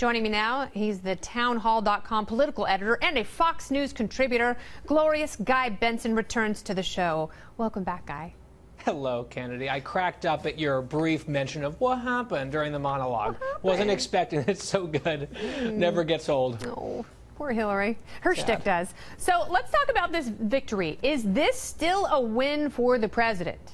Joining me now, he's the townhall.com political editor and a Fox News contributor. Glorious Guy Benson returns to the show. Welcome back, Guy. Hello, Kennedy. I cracked up at your brief mention of what happened during the monologue. Wasn't expecting it. So good. Never gets old. Oh, poor Hillary. Her shtick does. So let's talk about this victory. Is this still a win for the president?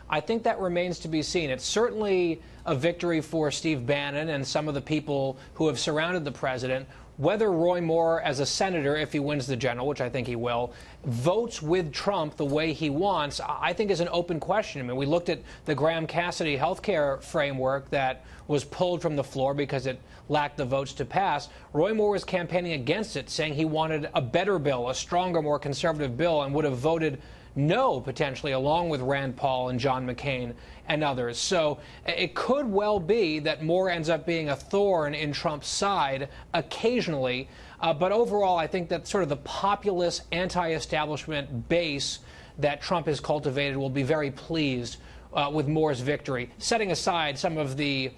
I think that remains to be seen. It's certainly a victory for Steve Bannon and some of the people who have surrounded the president. Whether Roy Moore, as a senator, if he wins the general, which I think he will, votes with Trump the way he wants, I think is an open question. I mean, we looked at the Graham-Cassidy healthcare framework that was pulled from the floor because it lacked the votes to pass. Roy Moore was campaigning against it, saying he wanted a better bill, a stronger, more conservative bill, and would have voted no, potentially, along with Rand Paul and John McCain and others. So it could well be that Moore ends up being a thorn in Trump's side occasionally. But overall, I think that sort of the populist, anti-establishment base that Trump has cultivated will be very pleased with Moore's victory, setting aside some of the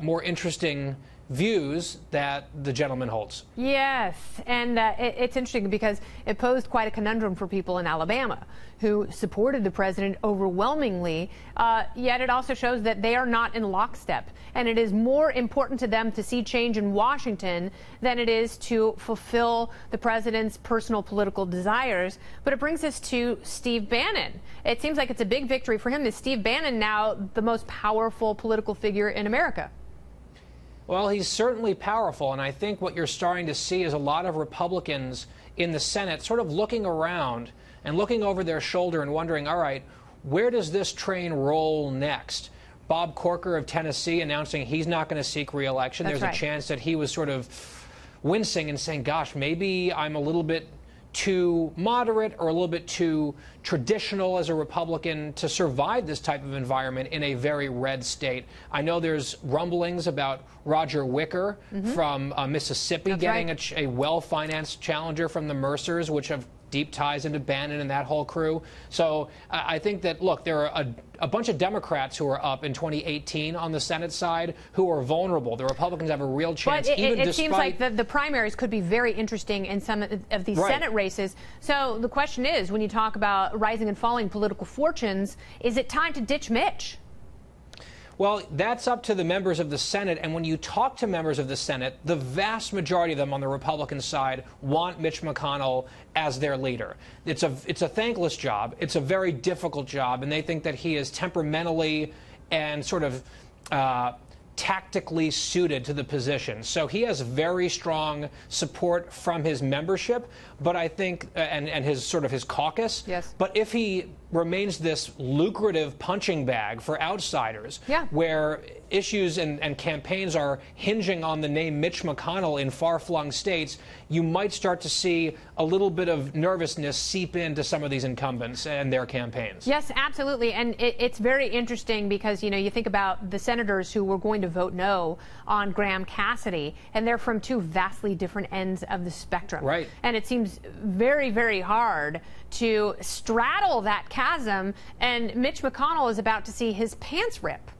more interesting views that the gentleman holds. Yes, and it's interesting because it posed quite a conundrum for people in Alabama who supported the president overwhelmingly, yet it also shows that they are not in lockstep. And it is more important to them to see change in Washington than it is to fulfill the president's personal political desires. But it brings us to Steve Bannon. It seems like it's a big victory for him. Is Steve Bannon now the most powerful political figure in America? Well, he's certainly powerful, and I think what you're starting to see is a lot of Republicans in the Senate sort of looking around and looking over their shoulder and wondering, all right, where does this train roll next? Bob Corker of Tennessee announcing he's not going to seek re-election. There's a chance that he was sort of wincing and saying, gosh, maybe I'm a little bit too moderate or a little bit too traditional as a Republican to survive this type of environment in a very red state. I know there's rumblings about Roger Wicker from Mississippi getting a well-financed challenger from the Mercers, which have deep ties into Bannon and that whole crew. So I think that, look, there are a bunch of Democrats who are up in 2018 on the Senate side who are vulnerable. The Republicans have a real chance. But it seems like the primaries could be very interesting in some of these Senate races. So the question is, when you talk about rising and falling political fortunes, is it time to ditch Mitch? Well, that's up to the members of the Senate. And when you talk to members of the Senate, the vast majority of them on the Republican side want Mitch McConnell as their leader. It's a thankless job. It's a very difficult job. And they think that he is temperamentally and sort of tactically suited to the position. So he has very strong support from his membership, but I think, and his sort of his caucus. Yes. But if he remains this lucrative punching bag for outsiders, where issues and campaigns are hinging on the name Mitch McConnell in far-flung states, you might start to see a little bit of nervousness seep into some of these incumbents and their campaigns. Yes, absolutely. And it's very interesting because, you know, you think about the senators who were going to vote no on Graham-Cassidy, and they're from two vastly different ends of the spectrum. Right. And it seems very, very hard to straddle that chasm, and Mitch McConnell is about to see his pants rip.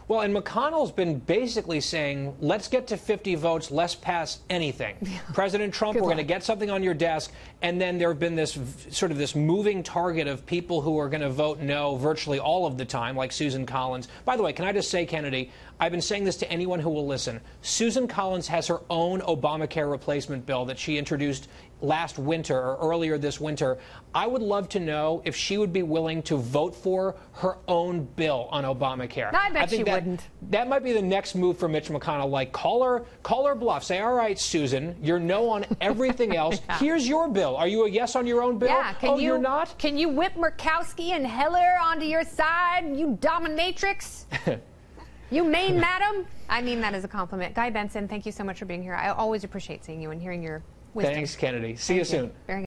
Well, and McConnell's been basically saying, let's get to 50 votes, let's pass anything. President Trump, we're going to get something on your desk. And then there have been this sort of this moving target of people who are going to vote no virtually all of the time, like Susan Collins. By the way, can I just say, Kennedy, I've been saying this to anyone who will listen. Susan Collins has her own Obamacare replacement bill that she introduced last winter or earlier this winter. I would love to know if she would be willing to vote for her own bill on Obamacare. I bet she wouldn't. That might be the next move for Mitch McConnell. Like, call her bluff. Say, all right, Susan, you're no on everything else. Here's your bill. Are you a yes on your own bill? Yeah, you're not? Can you whip Murkowski and Heller onto your side, you dominatrix? You Maine madam? I mean that as a compliment. Guy Benson, thank you so much for being here. I always appreciate seeing you and hearing your wisdom. Thanks, Kennedy. See you soon. Very good.